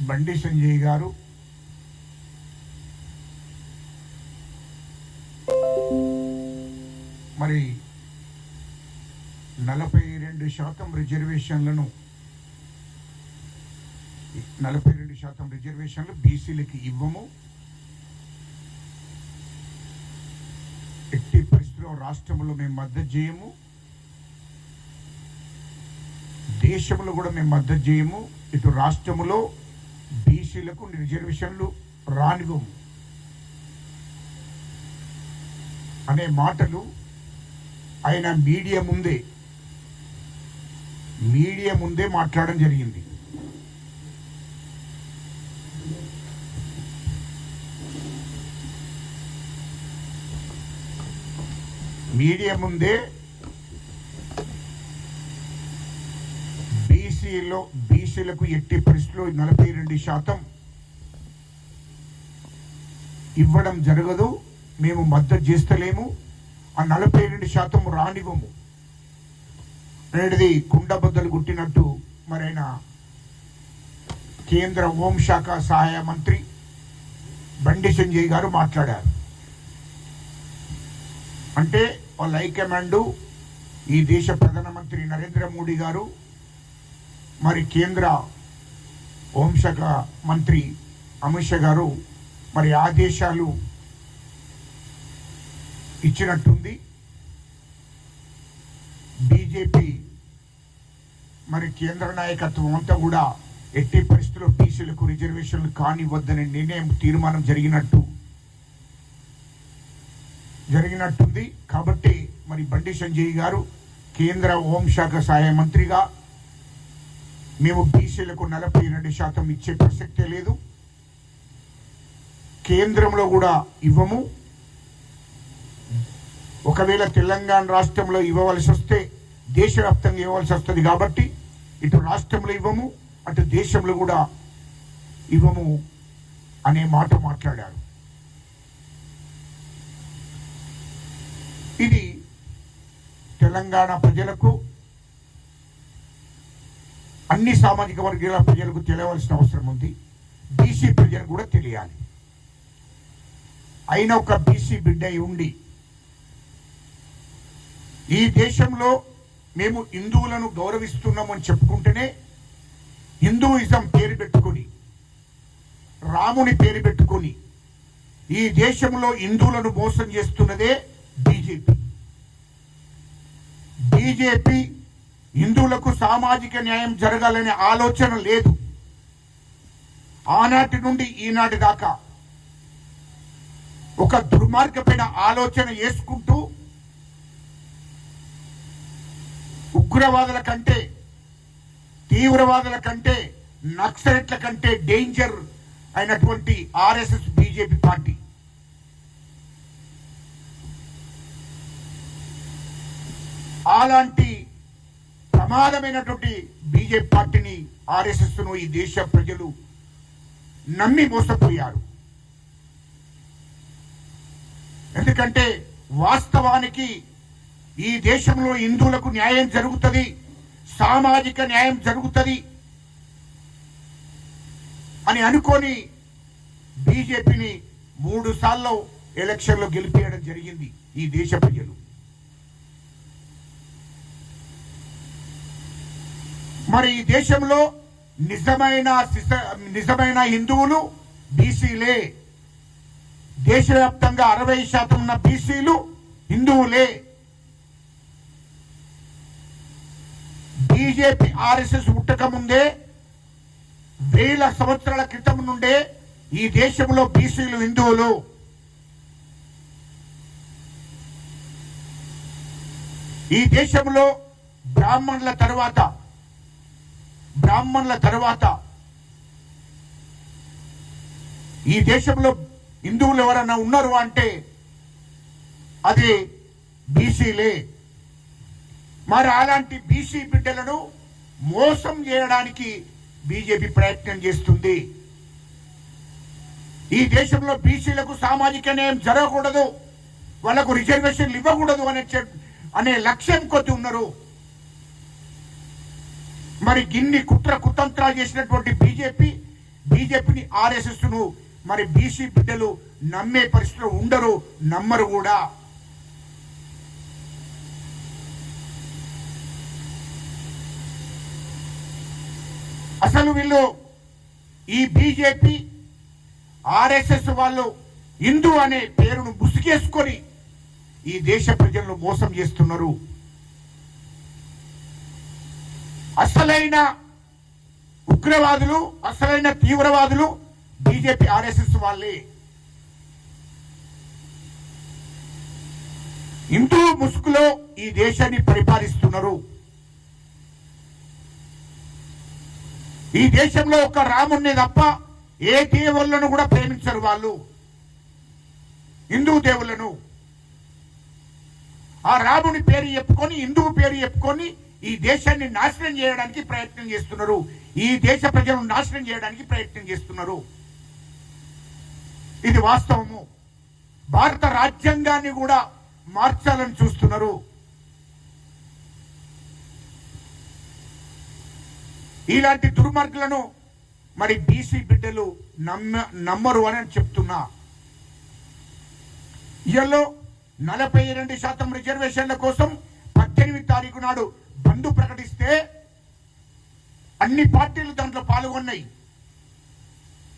బండి సంజయ్ గారు మరి 42% రిజర్వేషన్లను 42% రిజర్వేషన్లు బీసీలకి ఇవ్వము, ఎట్టి పరిస్థితుల్లో రాష్ట్రంలో మేము మద్దతు చేయము, దేశంలో కూడా మేము మద్దతు చేయము, ఇటు రాష్ట్రంలో బీసీలకు రిజర్వేషన్లు రానివ్వము అనే మాటలు ఆయన మీడియా ముందే మాట్లాడడం జరిగింది. మీడియా ముందే బీసీలకు ఎట్టి పరిస్థితుల్లో 42% ఇవ్వడం జరగదు, మేము మద్దతు చేస్తలేము, ఆ 42% రానివ్వము అనేది కుండబద్దలు గుట్టినట్టు మరైనా కేంద్ర హోంశాఖ సహాయ మంత్రి బండి సంజయ్ గారు మాట్లాడారు. అంటే వాళ్ళ హైకమాండ్ ఈ దేశ ప్రధానమంత్రి నరేంద్ర మోడీ గారు మరి కేంద్ర హోంశాఖ మంత్రి అమిత్ షా గారు మరి ఆదేశాలు ఇచ్చినట్టుంది. బీజేపీ మరి కేంద్ర నాయకత్వం అంతా కూడా ఎట్టి పరిస్థితుల్లో బీసీలకు రిజర్వేషన్లు కానివ్వద్దనే తీర్మానం జరిగినట్టుంది. కాబట్టి మరి బండి సంజయ్ గారు కేంద్ర హోంశాఖ సహాయ మంత్రిగా మేము బీసీలకు 42% ఇచ్చే ప్రసక్తే లేదు, కేంద్రంలో కూడా ఇవ్వము, ఒకవేళ తెలంగాణ రాష్ట్రంలో ఇవ్వవలసి వస్తే దేశవ్యాప్తంగా ఇవ్వవలసి వస్తుంది కాబట్టి ఇటు రాష్ట్రంలో ఇవ్వము, అటు దేశంలో కూడా ఇవ్వము అనే మాట మాట్లాడారు. ఇది తెలంగాణ ప్రజలకు, అన్ని సామాజిక వర్గాల ప్రజలకు తెలియవలసిన అవసరం ఉంది, బీసీ ప్రజలకు కూడా తెలియాలి. అయినా ఒక బీసీ బిడ్డ ఉండి ఈ దేశంలో మేము హిందువులను గౌరవిస్తున్నామని చెప్పుకుంటేనే హిందూయిజం పేరు పెట్టుకొని, రాముని పేరు పెట్టుకొని ఈ దేశంలో హిందువులను మోసం చేస్తున్నదే బీజేపీ. హిందువులకు సామాజిక న్యాయం జరగాలనే ఆలోచన లేదు. ఆనాటి నుండి ఈనాటి దాకా ఒక దుర్మార్గమైన ఆలోచన చేసుకుంటూ ఉగ్రవాదుల కంటే, తీవ్రవాదుల కంటే, నక్సలెట్ల కంటే డేంజర్ అయినటువంటి ఆర్ఎస్ఎస్ బీజేపీ పార్టీ అలాంటి ప్రమాదమైనటువంటి బీజేపీ పార్టీని, ఆర్ఎస్ఎస్ను ఈ దేశ ప్రజలు నమ్మి మోసపోయారు. ఎందుకంటే వాస్తవానికి ఈ దేశంలో హిందువులకు న్యాయం జరుగుతుంది, సామాజిక న్యాయం జరుగుతుంది అని అనుకొని బీజేపీని 3 సార్లు ఎలక్షన్లో గెలిపేయడం జరిగింది ఈ దేశ ప్రజలు. మరి ఈ దేశంలో నిజమైన హిందువులు బీసీలే. దేశవ్యాప్తంగా 60% ఉన్న బీసీలు హిందువులే. బీజేపీ ఆర్ఎస్ఎస్ పుట్టక ముందే 1000 సంవత్సరాల క్రితం నుండే ఈ దేశంలో బీసీలు హిందువులు. ఈ దేశంలో బ్రాహ్మణుల తర్వాత ఈ దేశంలో హిందువులు ఎవరన్నా ఉన్నారు అంటే అది బీసీలే. మరి అలాంటి బీసీ బిడ్డలను మోసం చేయడానికి బీజేపీ ప్రయత్నం చేస్తుంది. ఈ దేశంలో బీసీలకు సామాజిక న్యాయం జరగకూడదు, వాళ్ళకు రిజర్వేషన్లు ఇవ్వకూడదు అనే లక్ష్యం కొద్ది ఉన్నారు. మరి గిన్ని కుట్ర కుతంత్రాలు చేసినటువంటి బీజేపీ బీజేపీని ఆర్ఎస్ఎస్ ను మరి బీసీ బిడ్డలు నమ్మే పరిస్థితిలో ఉండరు, నమ్మరు కూడా. అసలు వీళ్ళు ఈ బీజేపీ ఆర్ఎస్ఎస్ వాళ్ళు హిందూ అనే పేరును ముసుగేసుకొని ఈ దేశ ప్రజలను మోసం చేస్తున్నారు. అసలైన ఉగ్రవాదులు, అసలైన తీవ్రవాదులు బీజేపీ ఆర్ఎస్ఎస్ వాళ్ళే. హిందూ ముసుగులో ఈ దేశాన్ని పరిపాలిస్తున్నారు. ఈ దేశంలో ఒక రాముణ్ణి తప్ప ఏ దేవుళ్ళను కూడా ప్రేమించరు వాళ్ళు, హిందూ దేవుళ్ళను. ఆ రాముని పేరు చెప్పుకొని, హిందువు పేరు చెప్పుకొని ఈ దేశాన్ని నాశనం చేయడానికి ప్రయత్నం చేస్తున్నారు. ఈ దేశ ప్రజలను నాశనం చేయడానికి ప్రయత్నం చేస్తున్నారు. ఇది వాస్తవము. భారత రాజ్యాంగాన్ని కూడా మార్చాలని చూస్తున్నారు. ఇలాంటి దుర్మార్గులను మరి బీసీ బిడ్డలు నమ్మరు అని చెప్తున్నా. ఇయల్లో 42% రిజర్వేషన్ల కోసం 18వ తారీఖు నాడు బంద్ ప్రకటిస్తే అన్ని పార్టీలు దాంట్లో పాల్గొన్నాయి.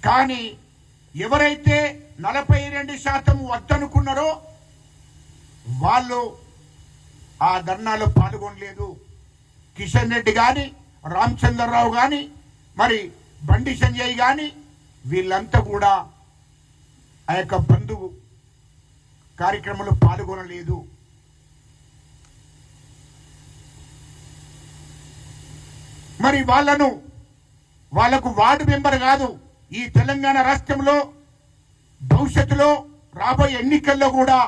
కానీ ఎవరైతే 42% వద్దనుకున్నారో వాళ్ళు ఆ ధర్నాలో పాల్గొనలేదు. కిషన్ రెడ్డి కానీ, రామచంద్రరావు కానీ, మరి బండి సంజయ్ కానీ వీళ్ళంతా కూడా ఆ యొక్క బంధు కార్యక్రమంలో పాల్గొనలేదు. మరి వాళ్లకు వార్డు మెంబర్ కాదు, ఈ తెలంగాణ రాష్ట్రంలో భవిష్యత్తులో రాబోయే ఎన్నికల్లో కూడా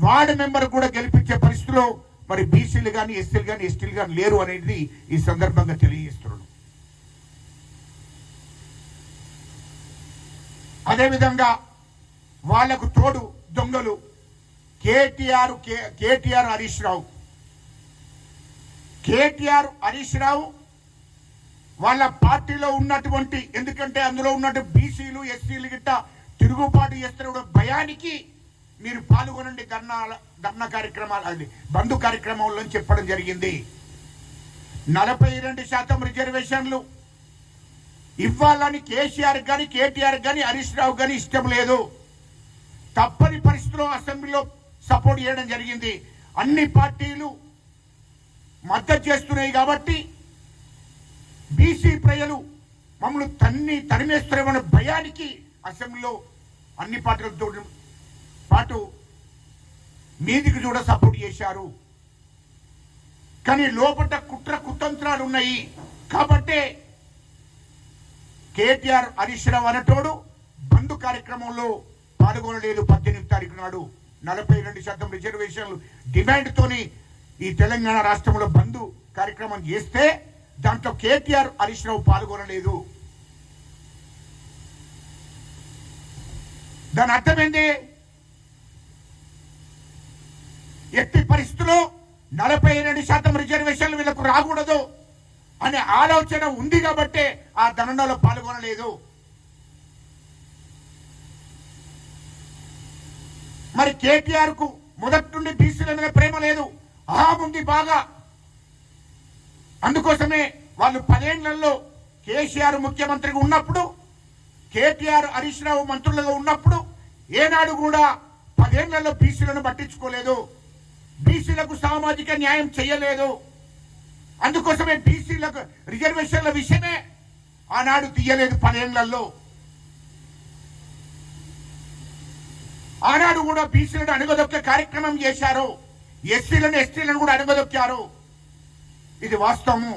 వార్డు మెంబర్ కూడా గెలిపించే పరిస్థితిలో మరి బీసీలు కానీ, ఎస్సీలు కానీ, ఎస్టీలు కానీ లేరు అనేది ఈ సందర్భంగా తెలియజేస్తున్నాను. అదేవిధంగా వాళ్లకు తోడు దొంగలు కేటీఆర్ హరీష్ రావు వాళ్ళ పార్టీలో ఉన్నటువంటి, ఎందుకంటే అందులో ఉన్నట్టు బీసీలు, ఎస్సీలు గిట్ట తిరుగుబాటు చేస్తున్న భయానికి మీరు పాల్గొనండి ధర్నా కార్యక్రమాలు, అది బంధు కార్యక్రమంలో చెప్పడం జరిగింది. 42% రిజర్వేషన్లు ఇవ్వాలని కేసీఆర్ కానీ, కేటీఆర్ కానీ, హరీష్ రావు కానీ ఇష్టం లేదు. తప్పని పరిస్థితిలో అసెంబ్లీలో సపోర్ట్ చేయడం జరిగింది. అన్ని పార్టీలు మద్దతు చేస్తున్నాయి కాబట్టి బీసీ ప్రజలు మమ్మల్ని తరిమేస్తారేమన్న భయానికి అసెంబ్లీలో అన్ని పార్టీలతో పాటు మీదికి కూడా సపోర్ట్ చేశారు. కానీ లోపల కుట్ర కుతంత్రాలు ఉన్నాయి కాబట్టి కేటీఆర్ హరీష్ రావు అనేటోడు బంధు కార్యక్రమంలో పాల్గొనలేదు. 18వ తారీఖు నాడు 42% రిజర్వేషన్లు డిమాండ్ తోని ఈ తెలంగాణ రాష్ట్రంలో బంధు కార్యక్రమం చేస్తే దాంట్లో కేటీఆర్ హరీష్ రావు పాల్గొనలేదు. దాని అర్థం ఏంటి? ఎట్టి పరిస్థితుల్లో 42% రిజర్వేషన్లు వీళ్ళకు రాకూడదు అనే ఆలోచన ఉంది కాబట్టి ఆ ధర్నాలో పాల్గొనలేదు. మరి కేటీఆర్ కు మొదటి నుండి బీసీల మీద ప్రేమ లేదు, అహం ఉంది బాగా. అందుకోసమే వాళ్ళు 10 ఏళ్లలో కేసీఆర్ ముఖ్యమంత్రిగా ఉన్నప్పుడు, కేటీఆర్ హరీష్ రావు మంత్రులుగా ఉన్నప్పుడు ఏనాడు కూడా 10 ఏళ్లలో బీసీలను పట్టించుకోలేదు, బీసీలకు సామాజిక న్యాయం చేయలేదు. అందుకోసమే బీసీలకు రిజర్వేషన్ల విషయమే ఆనాడు తీయలేదు 10 ఏళ్లలో. ఆనాడు కూడా బీసీలను అణగదొక్కే కార్యక్రమం చేశారు, ఎస్సీలను ఎస్టీలను కూడా అణగదొక్కారు. ఇది వాస్తవము.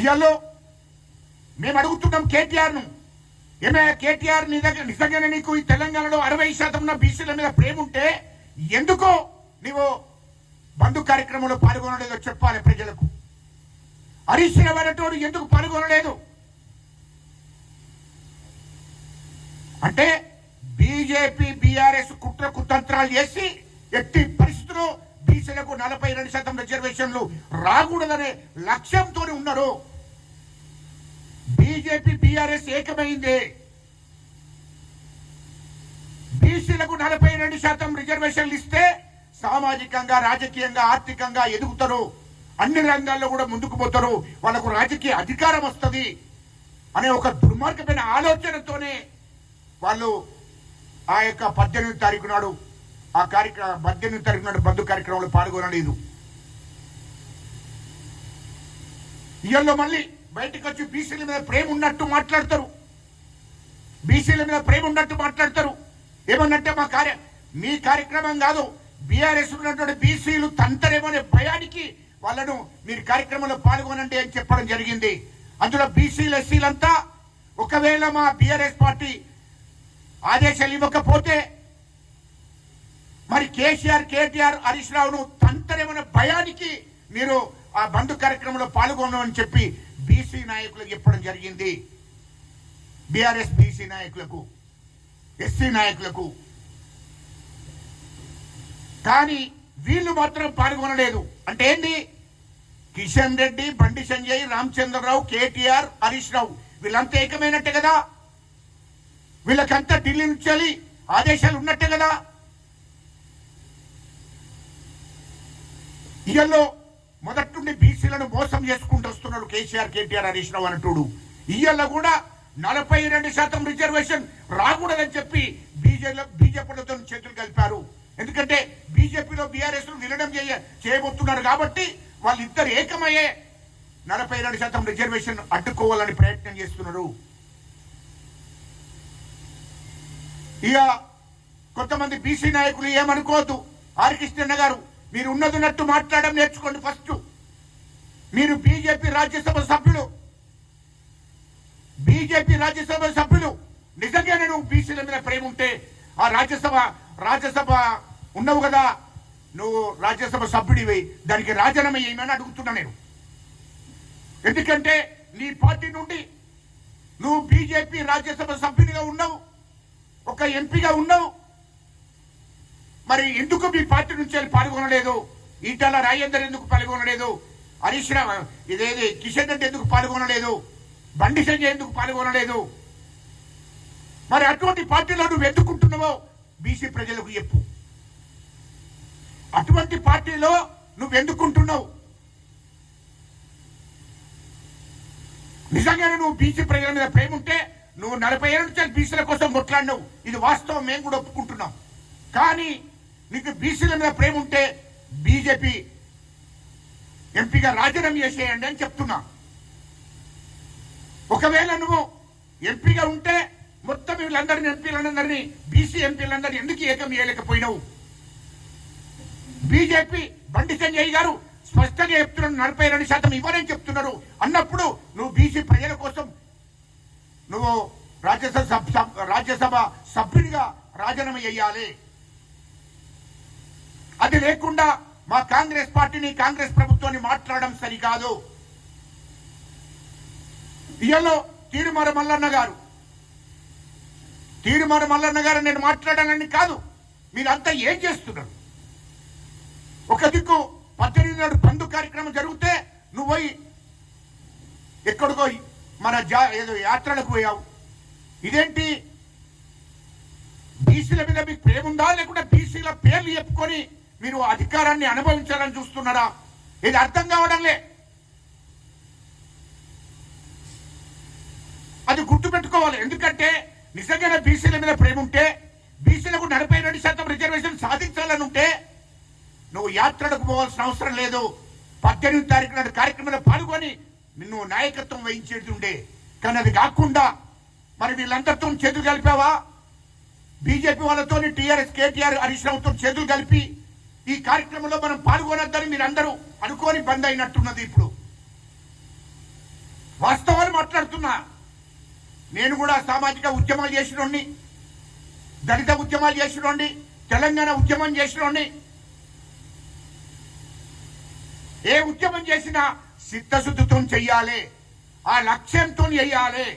ఇయాలో మేము అడుగుతున్నాం కేటీఆర్ను, ఏమైనా కేటీఆర్ నిజంగానే నీకు ఈ తెలంగాణలో 60% ఉన్న బీసీల మీద ప్రేమ ఉంటే ఎందుకో నీవు బంధు కార్యక్రమంలో పాల్గొనలేదో చెప్పాలి ప్రజలకు. హరీష్ రావు అనేటోడు ఎందుకు పాల్గొనలేదు అంటే బీజేపీ బీఆర్ఎస్ కుట్ర కుతంత్రాలు చేసి ఎట్టి పరిస్థితుల్లో బీసీలకు 42% రిజర్వేషన్లు రాకూడదనే లక్ష్యంతో ఉన్నారు. బీజేపీ బీఆర్ఎస్ ఏకమైంది. బీసీలకు 42% రిజర్వేషన్లు ఇస్తే సామాజికంగా, రాజకీయంగా, ఆర్థికంగా ఎదుగుతారు, అన్ని రంగాల్లో కూడా ముందుకు పోతారు, వాళ్ళకు రాజకీయ అధికారం వస్తుంది అనే ఒక దుర్మార్గమైన ఆలోచనతోనే వాళ్ళు ఆ యొక్క 18వ తారీఖు నాడు ఆ 18వ తారీఖు నాడు బంధు కార్యక్రమంలో పాల్గొనలేదు. ఇవాళ మళ్ళీ బయటకు వచ్చి బీసీల మీద ప్రేమ ఉన్నట్టు మాట్లాడతారు, బీసీల మీద ప్రేమ ఉన్నట్టు మాట్లాడతారు. ఏమన్నట్టే మీ కార్యక్రమం కాదు, బీఆర్ఎస్ ఉన్నటువంటి బీసీలు తంతరేమనే భయానికి వాళ్ళను మీరు కార్యక్రమంలో పాల్గొనండి అని చెప్పడం జరిగింది. అందులో బీసీలు, ఎస్సీలంతా ఒకవేళ మా బీఆర్ఎస్ పార్టీ ఆదేశాలు ఇవ్వకపోతే మరి కేసీఆర్, కేటీఆర్, హరీష్ రావును తంతరేమనే భయానికి మీరు ఆ బంధు కార్యక్రమంలో పాల్గొనమని చెప్పి బీసీ నాయకులకు చెప్పడం జరిగింది. బీఆర్ఎస్ బీసీ నాయకులకు, ఎస్సీ నాయకులకు. కానీ వీళ్ళు మాత్రం పాల్గొనలేదు. అంటే ఏంటి? కిషన్ రెడ్డి, బండి సంజయ్, రామచంద్రరావు, కేటీఆర్, హరీష్ రావు వీళ్ళంతా ఏకమైనట్టే కదా, వీళ్ళకంతా ఢిల్లీ నుంచి ఆదేశాలు ఉన్నట్టే కదా. ఇయల్లో మొదటి నుండి బీసీలను మోసం చేసుకుంటూ వస్తున్నాడు కేసీఆర్, కేటీఆర్, హరీష్ రావు అంటుడు. ఇయల్లో కూడా 42% రిజర్వేషన్ రాకూడదని చెప్పి బీజేపీలతో చేతులు కలిపారు. ఎందుకంటే బీజేపీలో బీఆర్ఎస్ విలీనం చేయబోతున్నారు కాబట్టి వాళ్ళిద్దరు ఏకమయ్యే 42% రిజర్వేషన్ అడ్డుకోవాలని ప్రయత్నం చేస్తున్నారు. ఇక కొంతమంది బీసీ నాయకులు ఏమనుకోవద్దు. హరికృష్ణ గారు, మీరు ఉన్నదిన్నట్టు మాట్లాడడం నేర్చుకోండి. ఫస్ట్ మీరు బీజేపీ రాజ్యసభ సభ్యులు, నిజంగానే నువ్వు బీసీల మీద ప్రేమ ఉంటే ఆ రాజ్యసభ ఉన్నావు కదా, నువ్వు రాజ్యసభ సభ్యుడివి, దానికి రాజీనామా చేయమని అడుగుతున్నా నేను. ఎందుకంటే నీ పార్టీ నుండి నువ్వు బీజేపీ రాజ్యసభ సభ్యునిగా ఉన్నావు, ఒక ఎంపీగా ఉన్నావు. మరి ఎందుకు మీ పార్టీ నుంచి పాల్గొనలేదు? ఈటల రాజేందర్ ఎందుకు పాల్గొనలేదు? హరీష్ రావు ఇదేది కిషన్ రెడ్డి ఎందుకు పాల్గొనలేదు? బండి సంజయ్ ఎందుకు పాల్గొనలేదు? మరి అటువంటి పార్టీలో నువ్వు ఎందుకుంటున్నావో బీసీ ప్రజలకు చెప్పు. అటువంటి పార్టీలో నువ్వు ఎందుకుంటున్నావు? నిజంగానే నువ్వు బీసీ ప్రజల మీద ప్రేమ ఉంటే నువ్వు 40 ఏళ్ళ నుంచి బీసీల కోసం కొట్లాడినావు, ఇది వాస్తవం, మేము కూడా ఒప్పుకుంటున్నాం. కానీ నీకు బీసీల మీద ప్రేమ ఉంటే బీజేపీ ఎంపీగా రాజీనామా చేసేయండి అని చెప్తున్నా. ఒకవేళ నువ్వు ఎంపీగా ఉంటే మొత్తం వీళ్ళందరినీ ఎంపీలందరినీ బీసీ ఎంపీలందరినీ ఎందుకు ఏకం చేయలేకపోయినావు? బీజేపీ బండి సంజయ్ గారు స్పష్టంగా చెప్తున్నారు, 42% ఇవ్వరని చెప్తున్నారు. అన్నప్పుడు నువ్వు బీసీ ప్రజల కోసం నువ్వు రాజ్యసభ సభ్యుడిగా రాజీనామా చేయాలి. అది లేకుండా మా కాంగ్రెస్ పార్టీని, కాంగ్రెస్ ప్రభుత్వాన్ని మాట్లాడడం సరికాదు. ఇయలో తీరుమార మల్లన్న గారు నేను మాట్లాడాలని కాదు, మీరంతా ఏం చేస్తున్నారు? ఒక దిక్కు 18 నాడు బంధు కార్యక్రమం జరిగితే నువ్వు పోయి ఎక్కడికో మన ఏదో యాత్రలకు పోయావు. ఇదేంటి? బీసీల మీద మీకు ప్రేమ ఉందా, లేకుంటే బీసీల పేర్లు చెప్పుకొని మీరు అధికారాన్ని అనుభవించాలని చూస్తున్నారా? ఇది అర్థం కావడంలే. అది గుర్తుపెట్టుకోవాలి. ఎందుకంటే నిజంగానే బీసీల మీద ప్రేమ ఉంటే, బీసీలకు 42% రిజర్వేషన్ సాధించాలని ఉంటే నువ్వు యాత్రలకు పోవాల్సిన అవసరం లేదు. 18వ తారీఖు నాడు కార్యక్రమంలో పాల్గొని నిన్ను నాయకత్వం వహించేది ఉండే. కానీ అది కాకుండా మరి వీళ్ళందరితో చేతులు కలిపావా? బీజేపీ వాళ్ళతో, టీఆర్ఎస్, కేటీఆర్, హరీష్ రావుతో చేతులు కలిపి ఈ కార్యక్రమంలో మనం పాల్గొనొద్దని మీరందరూ అనుకోని బంద్ అయినట్టున్నది. ఇప్పుడు వాస్తవాలు మాట్లాడుతున్నా. నేను కూడా సామాజిక ఉద్యమాలు చేసినోడిని, దళిత ఉద్యమాలు చేసినోడిని, తెలంగాణ ఉద్యమం చేసినోడిని. ఏ ఉద్యమం చేసినా చిత్తశుద్ధితో చెయ్యాలి, ఆ లక్ష్యంతో చెయ్యాలి.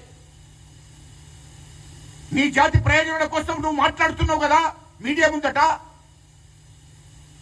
నీ జాతి ప్రయోజనాల కోసం నువ్వు మాట్లాడుతున్నావు కదా మీడియా ముందట,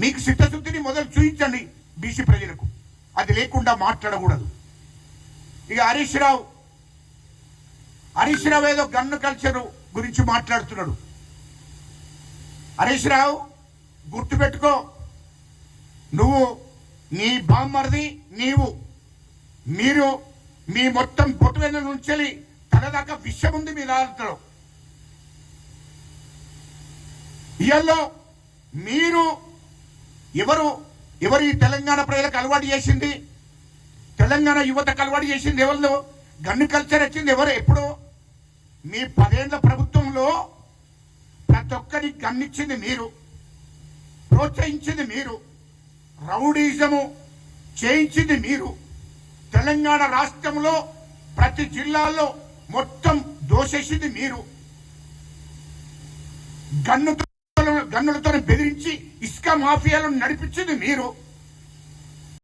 మీకు చిత్తశుద్ధిని మొదలు చూపించండి బీసీ ప్రజలకు. అది లేకుండా మాట్లాడకూడదు. ఇక హరీష్ రావు ఏదో గన్ను కల్చర్ గురించి మాట్లాడుతున్నాడు. హరీష్ రావు గుర్తుపెట్టుకో, నువ్వు నీ బామ్మర్ది మీరు మీ మొత్తం పొట్టు వెన్న నుంచి తనదాకా విషయం ఉంది మీ దాంట్లో. ఇయల్లో మీరు ఎవరు ఈ తెలంగాణ ప్రజలకు అలవాటు చేసింది, తెలంగాణ యువతకు అలవాటు చేసింది ఎవరు? గన్ను కల్చర్ వచ్చింది ఎవరు? ఎప్పుడు? మీ 10 ఏళ్ల ప్రభుత్వంలో ప్రతి ఒక్కరికి గన్నిచ్చింది మీరు, ప్రోత్సహించింది మీరు, రౌడీజము చేయించింది మీరు. తెలంగాణ రాష్ట్రంలో ప్రతి జిల్లాలో మొత్తం దోషేసింది మీరు. గన్నులతో బెదిరించి ఇసుక మాఫియాలను నడిపించింది మీరు.